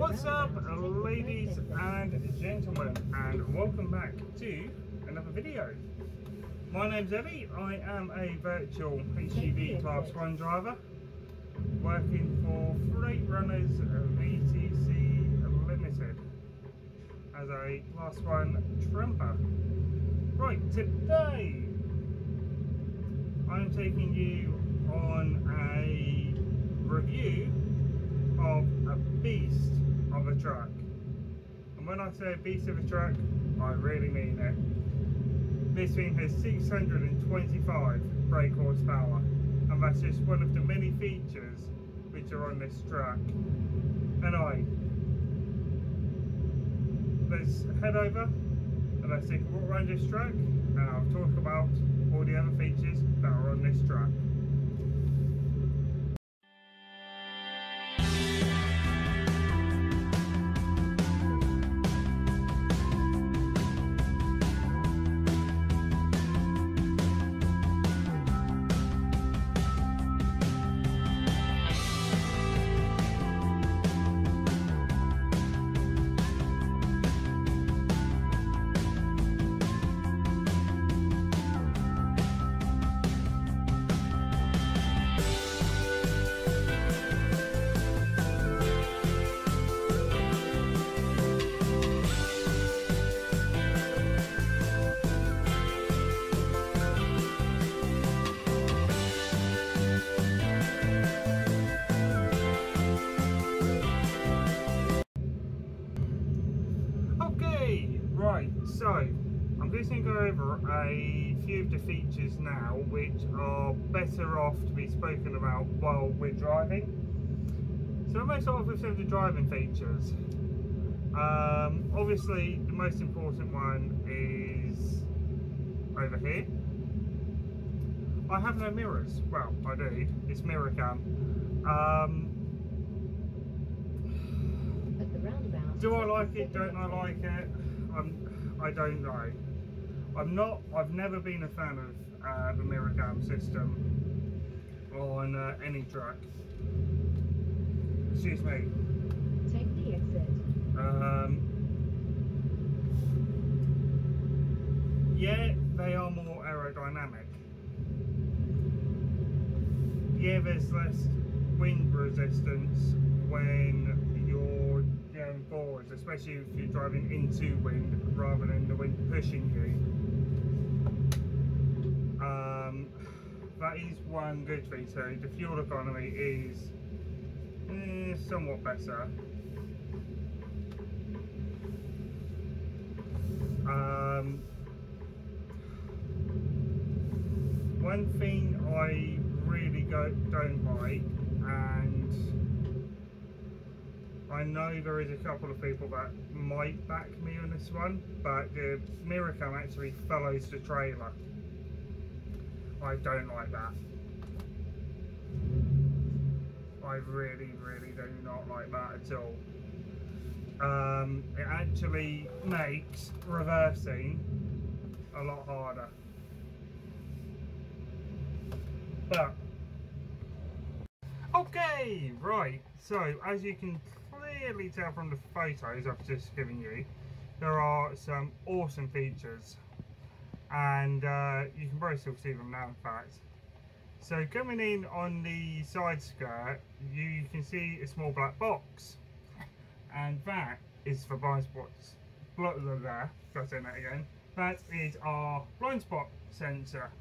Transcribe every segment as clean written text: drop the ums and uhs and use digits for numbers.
What's up, ladies and gentlemen, and welcome back to another video. My name's Eddie. I am a virtual HGV Class 1 driver working for Freight Runners VTC Limited as a Class 1 tramper. Right, today I'm taking you on a review of a beast of a truck, and when I say a beast of a truck, I really mean it. This thing has 625 brake horsepower, and that's just one of the many features which are on this truck. Let's head over and let's take a walk around this truck, and I'll talk about all the other features that are on this truck. Right, so I'm just going to go over a few of the features now which are better off to be spoken about while we're driving. So I'm going to start off with some of the driving features. Obviously the most important one is over here. I have no mirrors. Well, I do. It's mirror cam. Do I like it? Don't I like it? I don't know. I've never been a fan of the mirror cam system on any truck. Excuse me. Take the exit. Yeah, they are more aerodynamic. Yeah, there's less wind resistance when you're going forwards, especially if you're driving into wind rather than the wind pushing you. That is one good feature. The fuel economy is somewhat better. One thing I really don't like, and I know there is a couple of people that might back me on this one, but the mirror cam actually follows the trailer. I don't like that. I really do not like that at all. It actually makes reversing a lot harder. But okay, right, so as you can clearly tell from the photos I've just given you, there are some awesome features, and you can probably still see them now, in fact. So coming in on the side skirt, you can see a small black box, and that is for blind spots. Gotta say that again. That is our blind spot sensor.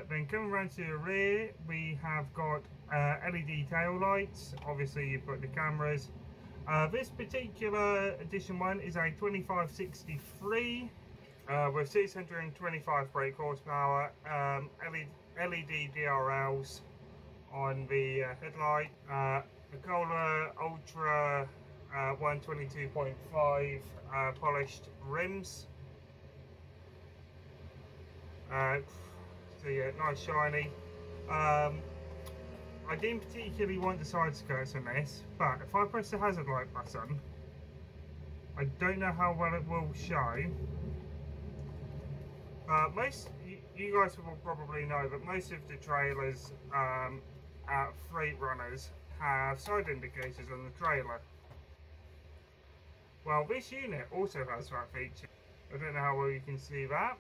Then coming around to the rear, we have got LED tail lights. Obviously you've got the cameras. This particular edition one is a 2563 with 625 brake horsepower, LED DRLs on the headlight, Nicola Ultra 122.5 polished rims. So yeah, nice shiny. I didn't particularly want the side skirts on this, but if I press the hazard light button, I don't know how well it will show. You guys will probably know that most of the trailers at Freight Runners have side indicators on the trailer. Well, this unit also has that feature. I don't know how well you can see that,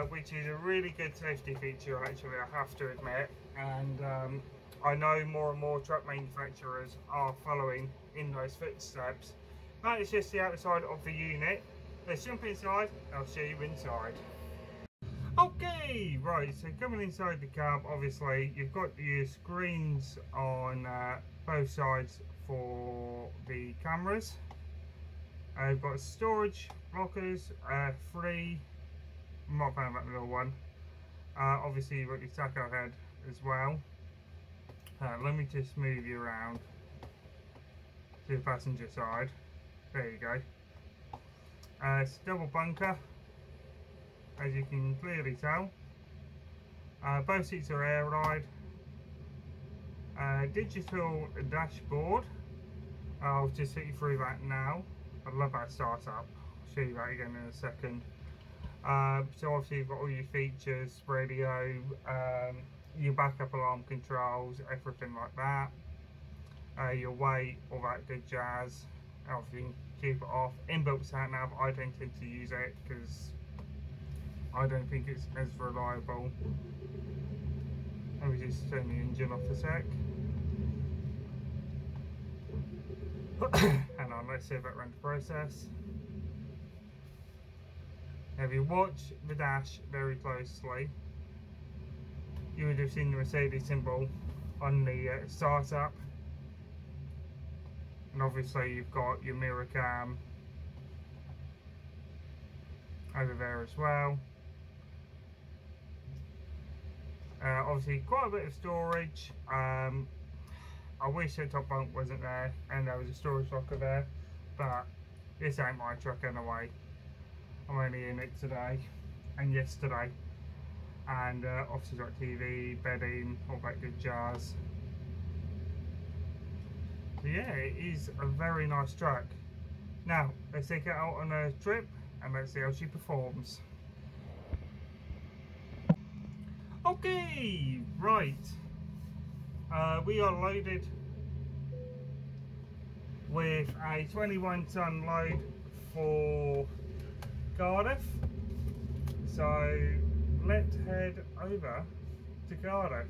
which is a really good safety feature actually, I have to admit, and I know more and more truck manufacturers are following in those footsteps. That is just the outside of the unit. Let's jump inside, I'll show you inside. Okay, right, so coming inside the cab, obviously you've got your screens on both sides for the cameras. You've got storage lockers, free. I'm not paying about the little one. Obviously you've got your tacho head as well. Let me just move you around to the passenger side. There you go. It's double bunker, as you can clearly tell. Both seats are air ride. Digital dashboard. I'll just take you through that now. I love that startup. I'll show you that again in a second. So obviously you've got all your features, radio, your backup alarm controls, everything like that. Your weight, all that good jazz. Obviously you can keep it off. Inbuilt sat nav, I don't tend to use it because I don't think it's as reliable. Let me just turn the engine off a sec. Hang on, let's see if that runs the process. Now, if you watch the dash very closely, you would have seen the Mercedes symbol on the startup. And obviously you've got your mirror cam over there as well. Obviously quite a bit of storage. I wish the top bunk wasn't there and there was a storage locker there, but this ain't my truck anyway. I'm only in it today and yesterday, and obviously got TV, bedding, all that good jazz. So yeah, it is a very nice truck. Now let's take it out on a trip and let's see how she performs. Okay, right. We are loaded with a 21-ton load for Cardiff. So let's head over to Cardiff.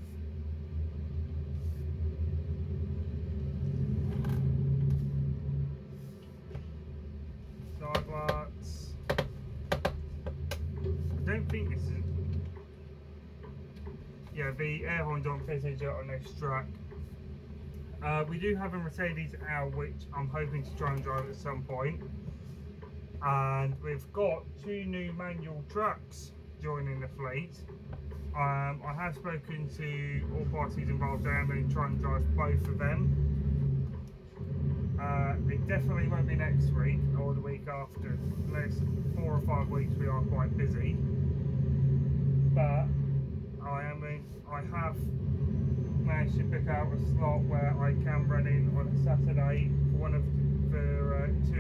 Side lights. I don't think this is. Yeah, the air horns aren't fitted on this truck. We do have a Mercedes L, which I'm hoping to try and drive at some point. And we've got 2 new manual trucks joining the fleet. I have spoken to all parties involved and I'm going to try and drive both of them. It definitely won't be next week or the week after. The next 4 or 5 weeks we are quite busy. But I have managed to pick out a slot where I can run in on a Saturday for 2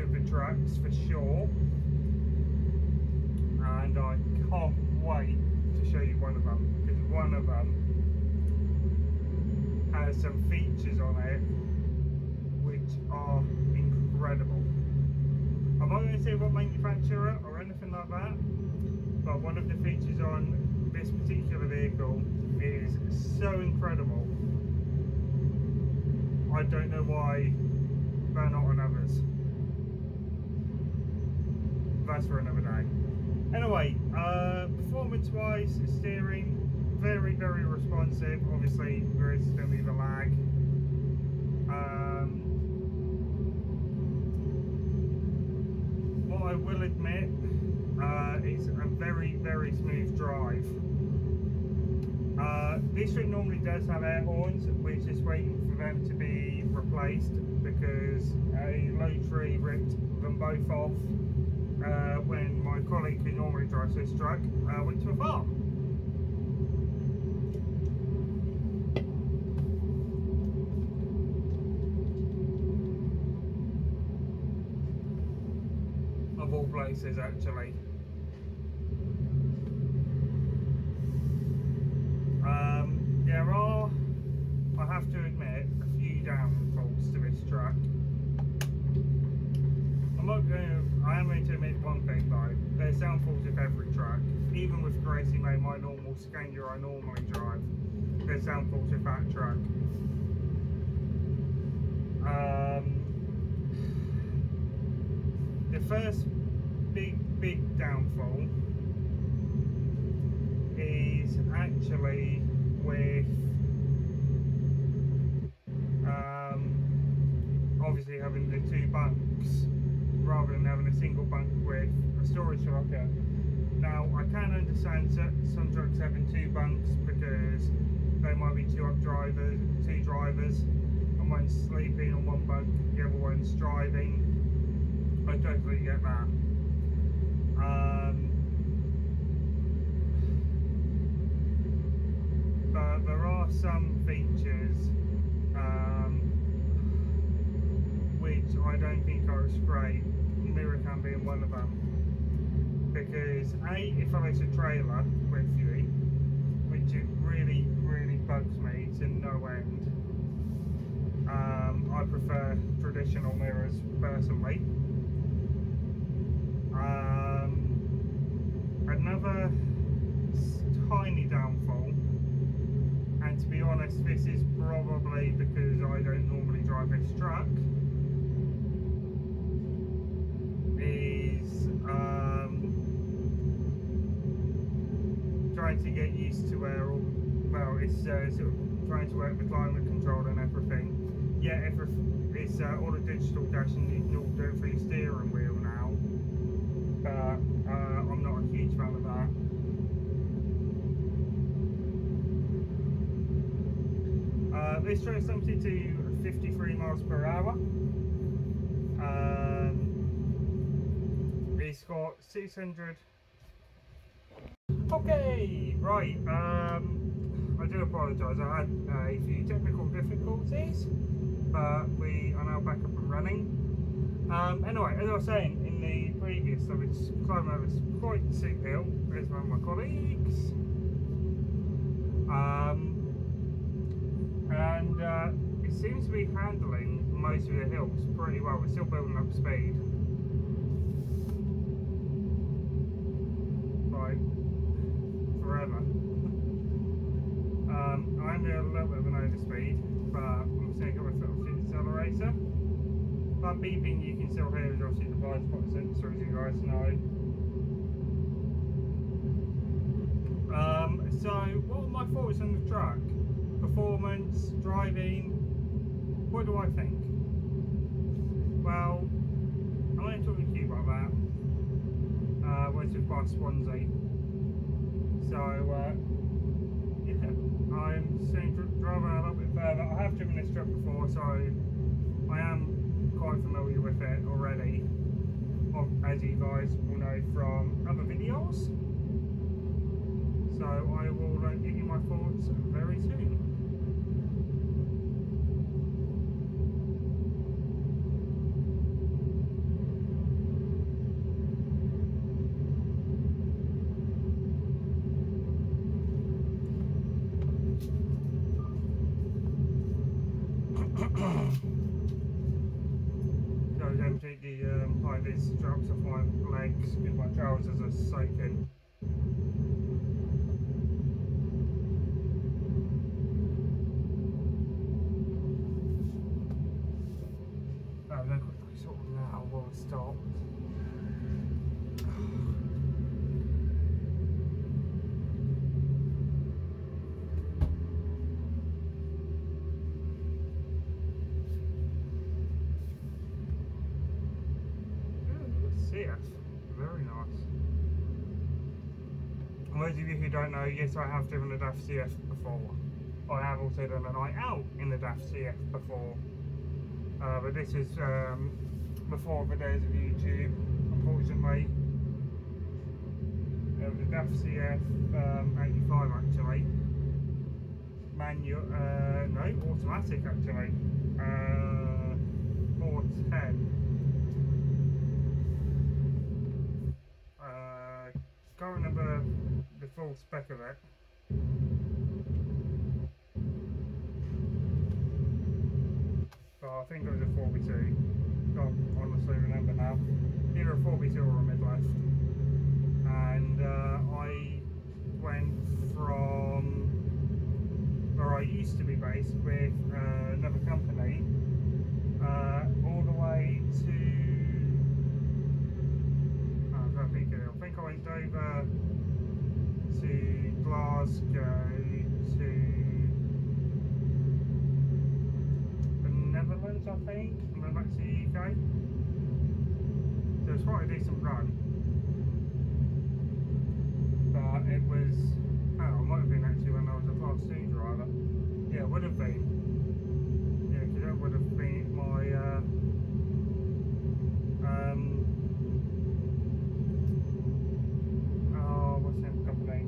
of the trucks for sure, and I can't wait to show you one of them, because one of them has some features on it which are incredible. I'm not going to say what manufacturer or anything like that, but one of the features on this particular vehicle is so incredible. I don't know why they're not on others. That's for another day. Anyway, performance wise, steering very, very responsive. Obviously there is still the lag. What I will admit, it's a very, very smooth drive. This one normally does have air horns. We're just waiting for them to be replaced because a low tree ripped them both off when my colleague who normally drives this truck went to a farm. Of all places, actually. There are, I have to admit, going to admit one thing though, there's downfalls with every truck. Even with Gracie made my normal Scania I normally drive, there's downfalls with that truck. The first big downfall is actually with obviously having the two bunks rather than having a single bunk with a storage locker. Now I can understand some trucks having two bunks because they might be two drivers, and one's sleeping on one bunk, the other one's driving. I totally get that. But there are some features which I don't think are as great, mirror cam being one of them. Because A, if I a trailer with you, which it really bugs me to no end, I prefer traditional mirrors personally. Another tiny downfall, and to be honest this is probably because I don't normally drive this truck, is trying to get used to where all, well, it's sort of trying to work the climate control and everything. Yeah, it's all the digital dashing, you can all do it through your steering wheel now, but I'm not a huge fan of that. This truck's empty to 53 miles per hour. It's got 600. Okay, right. I do apologise. I had a few technical difficulties, but we are now back up and running. Anyway, as I was saying in the previous, I was climbing over this quite steep hill. There's one of my colleagues. And it seems to be handling most of the hills pretty well. We're still building up speed. Right, forever. I'm doing a little bit of an overspeed, but I'm just going to go with the accelerator. That beeping you can still hear is obviously the blind spot sensor, as you guys know. So what are my thoughts on the truck? Performance, driving, what do I think? Well, I'm going to talk to you about that. Went to past Swansea. So yeah, I'm seeing driving a little bit further. I have driven this truck before, so I am quite familiar with it already, as you guys will know from other videos. So I will give you my thoughts very soon. So I'm going to take the like these straps off my legs if my trousers are soaking. I'm going to quickly sort of now while we stop. Very nice. And those of you who don't know, yes, I have driven the DAF CF before. I have also done a night out in the DAF CF before. But this is before the days of YouTube, unfortunately. The DAF CF 85 actually. Manual, no, automatic actually. 410. Can't remember the full spec of it. But I think it was a 4x2. can't honestly remember now, either a 4x2 or a mid-lift, and I went from where I used to be based with another company all the way to, I think I went over to Glasgow to the Netherlands, I think, and then back to the UK. So it's quite a decent run, but it was, oh, it might have been actually when I was a Class 2 driver. Yeah, it would have been. Yeah, because that would have been my oh, what's the name of the company?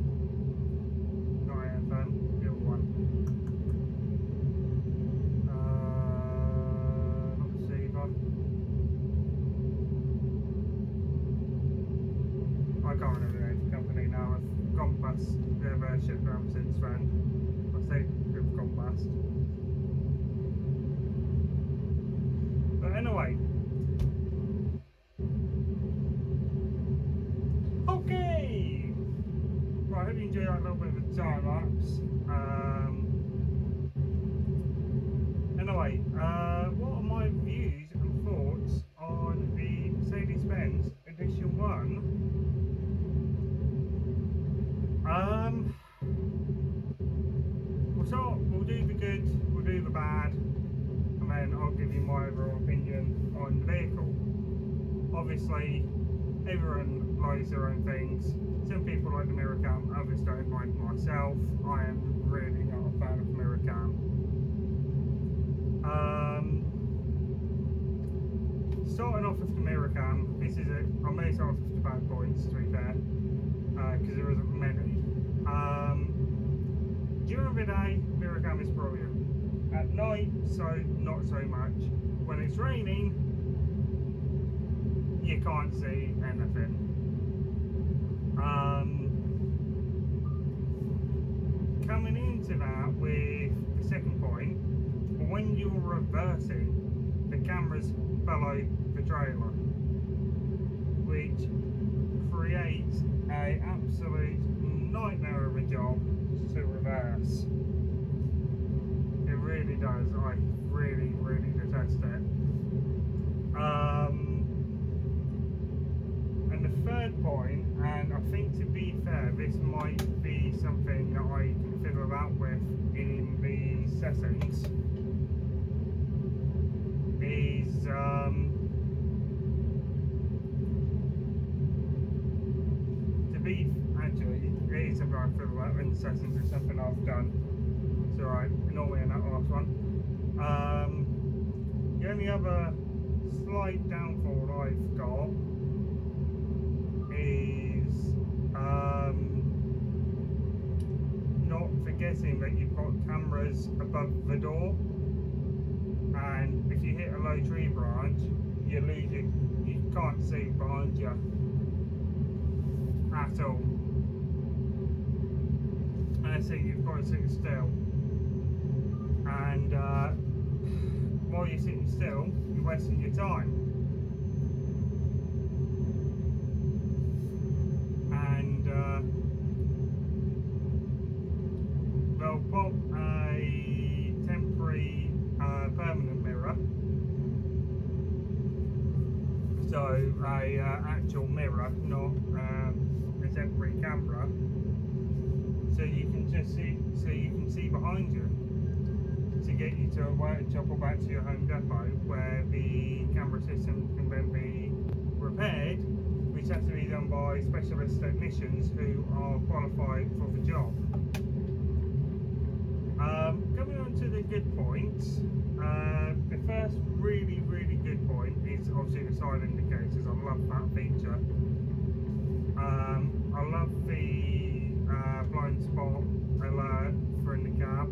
Not AFM, the other one. Not the Seaver. I can't remember the name of the company now. I've gone past, they've shipped around since then. I say we've gone past. But anyway. Okay! Right, I hope you enjoyed that little bit of a time lapse. Anyway, what are my views and thoughts on the Mercedes-Benz Edition 1? We'll do the good, we'll do the bad, and then I'll give you my overall opinion on the vehicle. Obviously, everyone likes their own things. Some people like the mirror cam, others don't. Like myself, I am really not a fan of mirror cam. Starting off with the mirror cam, this is I may start off with the bad points, to be fair, because there isn't many. During the day, mirror cam is brilliant. At night, so not so much. When it's raining, you can't see anything. Coming into that with the second point, when you're reversing, the cameras follow the trailer, which creates an absolute nightmare of a job to reverse. It really does. I really, really detest it. And the third point, and I think to be fair, this might be something that I can fiddle about with in the settings, is to be, actually, it is something I fiddle about in the settings. It's something I've done. It's alright, ignore me in that last one. The only other slight downfall I've got is not forgetting that you've got cameras above the door, and if you hit a low tree branch, you lose it. You can't see behind you at all, and so you've got to sit still. And while you're sitting still, you're wasting your time. And they'll pop a temporary permanent mirror, so a actual mirror, not a temporary camera, so you can just see, so you can see behind you, to get you to a workshop or back to your home depot, where the camera system can then be repaired, which has to be done by specialist technicians who are qualified for the job. Coming on to the good points, the first really, really good point is obviously the side indicators. I love that feature. I love the blind spot alert for in the cab.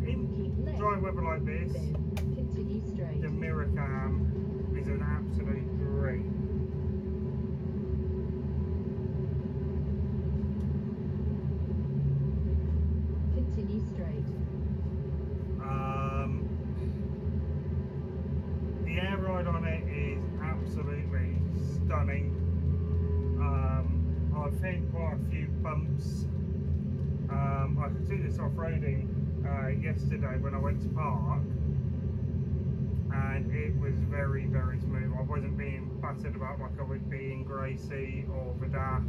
In dry weather like this, the mirror cam is an absolute dream. Continue straight. ride on it is absolutely stunning. I've hit quite a few bumps. I took this off-roading yesterday when I went to park, and it was very, very smooth. I wasn't being battered about like I would be in Gracie or Vidaf,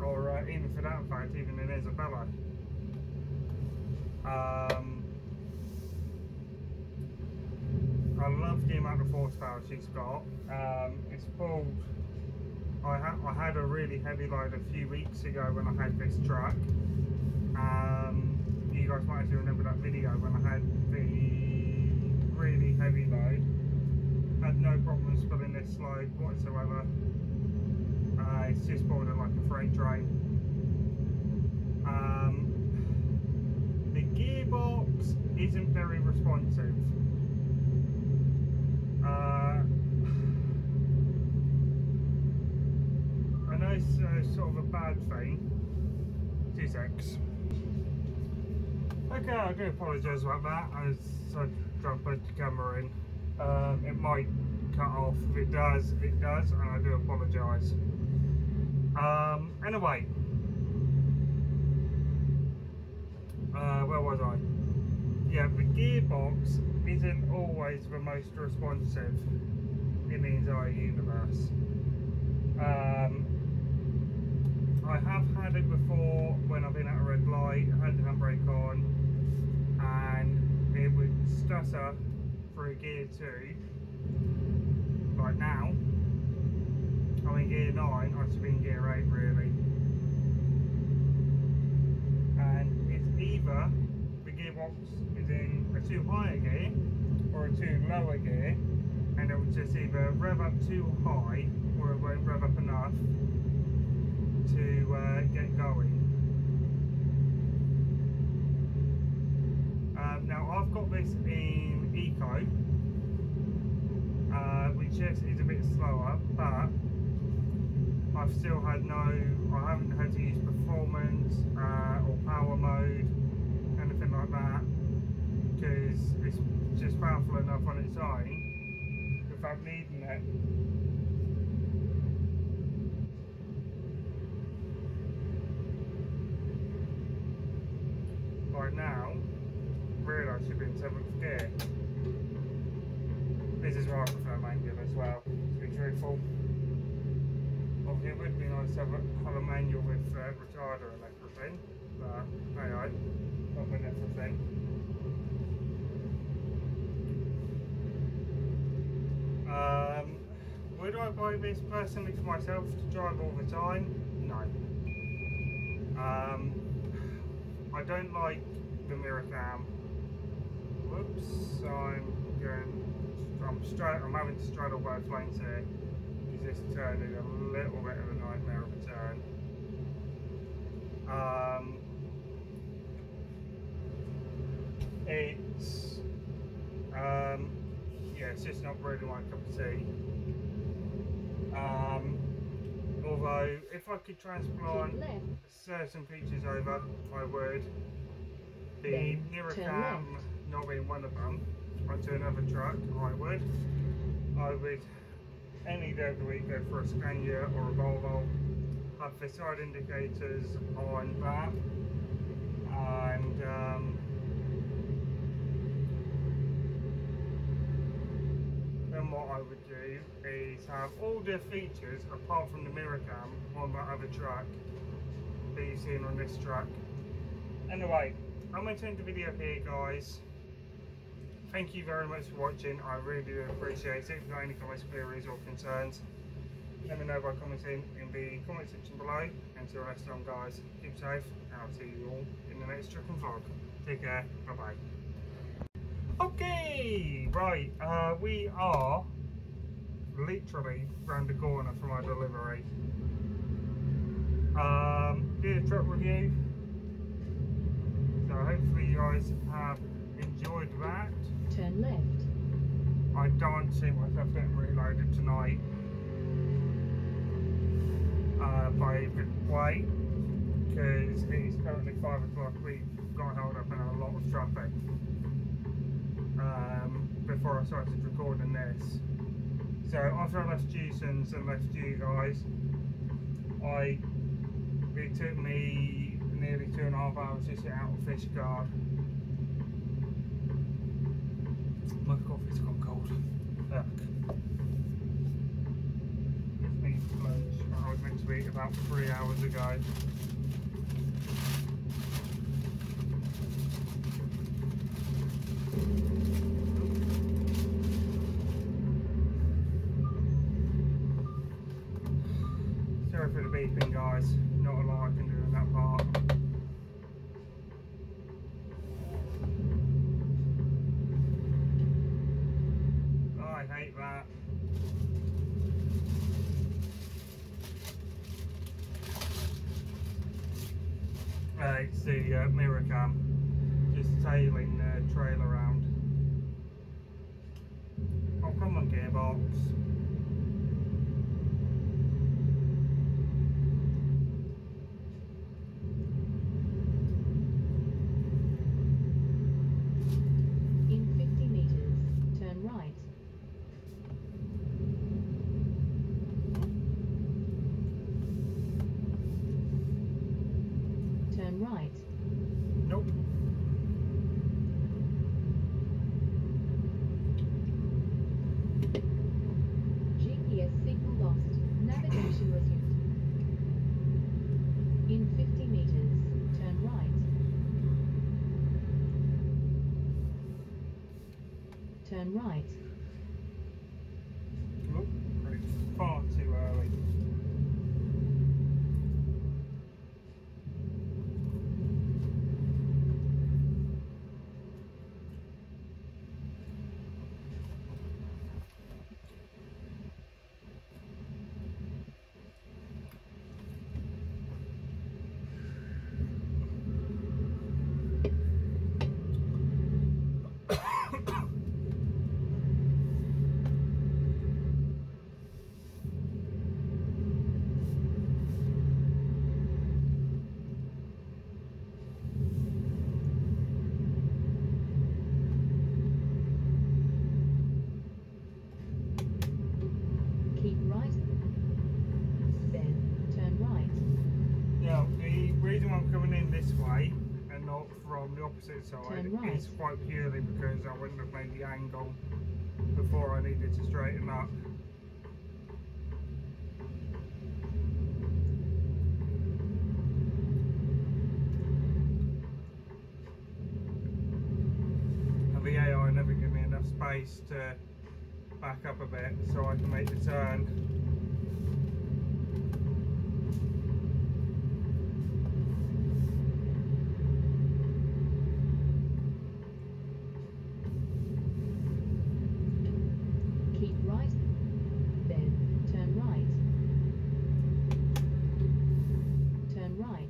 or even for that fact, even in Isabella. I love the amount of horsepower she's got. It's pulled. I had a really heavy load a few weeks ago when I had this truck. You guys might actually remember that video when I had the really heavy load. Had no problems pulling this load whatsoever. It's just pulled it like a freight train. The gearbox isn't very responsive. I know it's sort of a bad thing. 2 secs. Okay, I do apologise about that. I tried to put the camera in. It might cut off. If it does, and I do apologise. Anyway, where was I? Yeah, the gearbox isn't always the most responsive in the entire universe. I have had it before when I've been at a red light, had the handbrake on, and it would stutter through gear 2. Like now, I'm in gear 9, I should be in gear 8 really. And it's either the gearbox is in a too high gear or a too lower gear, and it will just either rev up too high or it won't rev up enough to get going. Now I've got this in Eco, which yes is a bit slower, but I've still had I haven't had to use performance or power mode, anything like that, because it's just powerful enough on its own without needing it. Right now, really I should be in 7th gear. This is why I prefer manual as well, to be truthful. Obviously it would be nice to have a manual with retarder and everything, but hey, not with everything. Would I buy this personally for myself to drive all the time? No. I don't like the mirror cam. Whoops, I'm having to straddle both lanes here because this turn is a little bit of a nightmare of a turn. It's just not really my cup of tea. Although if I could transplant certain features over, I would. The mirror cam not being one of them, onto another truck, I would any day of the week go for a Scania or a Volvo, have the side indicators on that, and then what I would do is have all the features apart from the mirror cam on that other truck that you've seen on this truck. Anyway, I'm going to end the video here, guys. Thank you very much for watching. I really do appreciate it. If you've got any comments, queries or concerns, let me know by commenting in the comment section below. Until next time, guys, keep safe, and I'll see you all in the next truck and vlog. Take care, bye bye. Okay, right, we are literally round the corner from our delivery. Did a truck review, so hopefully you guys have enjoyed that. Turn left. I don't see myself getting reloaded tonight by a good way, because it is currently 5 o'clock. We've got held up in a lot of traffic before before I started recording this. So after I left Jason's and left you guys, it took me nearly 2.5 hours to sit out of fish guard. My coffee's gone cold. Look. It's me for lunch. I was meant to eat about 3 hours ago. Sorry for the beeping, guys. Not a lot I can do in that part. Oh, I hate that. It's the mirror cam just tailing the trail around. Oh, come on, gearbox. In 50 meters, turn right. Turn right. Nope. GPS signal lost. Navigation resumed. In 50 meters, turn right. Turn right. Nope. It's far too early. Keep right. Then turn right. Now, the reason why I'm coming in this way and not from the opposite side Turn right. is quite purely because I wouldn't have made the angle before I needed to straighten up. And the AI never give me enough space to back up a bit so I can make the turn. Keep right. Then turn right. Turn right.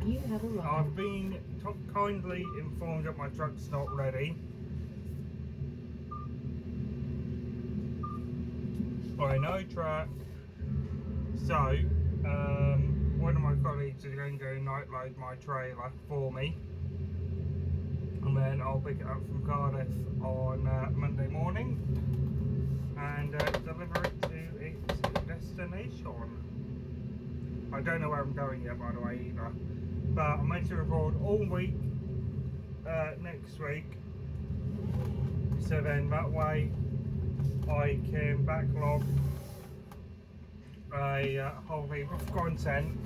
You have arrived. I've been kindly informed that my truck's not ready. By no truck. So, one of my colleagues is going to go night load my trailer for me. And then I'll pick it up from Cardiff on Monday morning and deliver it to its destination. I don't know where I'm going yet, by the way, either. But I'm meant to record all week next week, so then that way I can backlog a whole heap of content,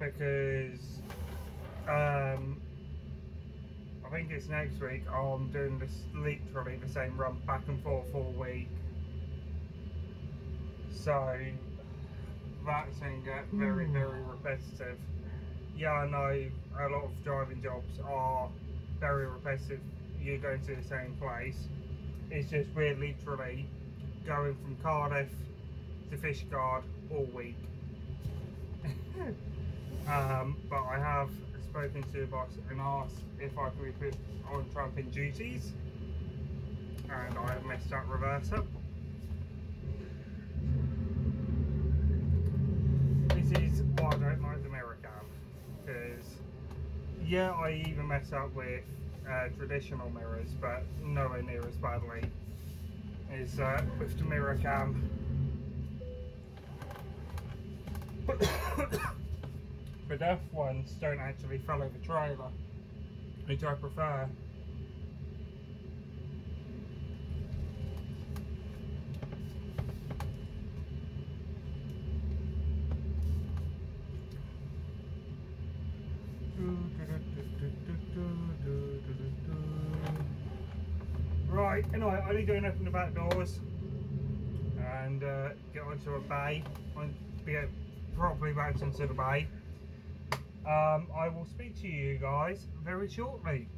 because I think it's next week I'm doing this literally the same run back and forth all week, so that's going to get very repetitive. Yeah, I know a lot of driving jobs are very repetitive. You're going to the same place. It's just we're literally going from Cardiff to Fishguard all week. But I have spoken to the boss and asked if I could be put on tramping duties, and I have messed that reverse up. This is Yeah, I even mess up with traditional mirrors, but nowhere near as badly as with the mirror cam. But the ones don't actually follow the trailer, which I prefer. Right, anyway, I need to go and open the back doors and get onto a bay. Get properly back into the bay. I will speak to you guys very shortly.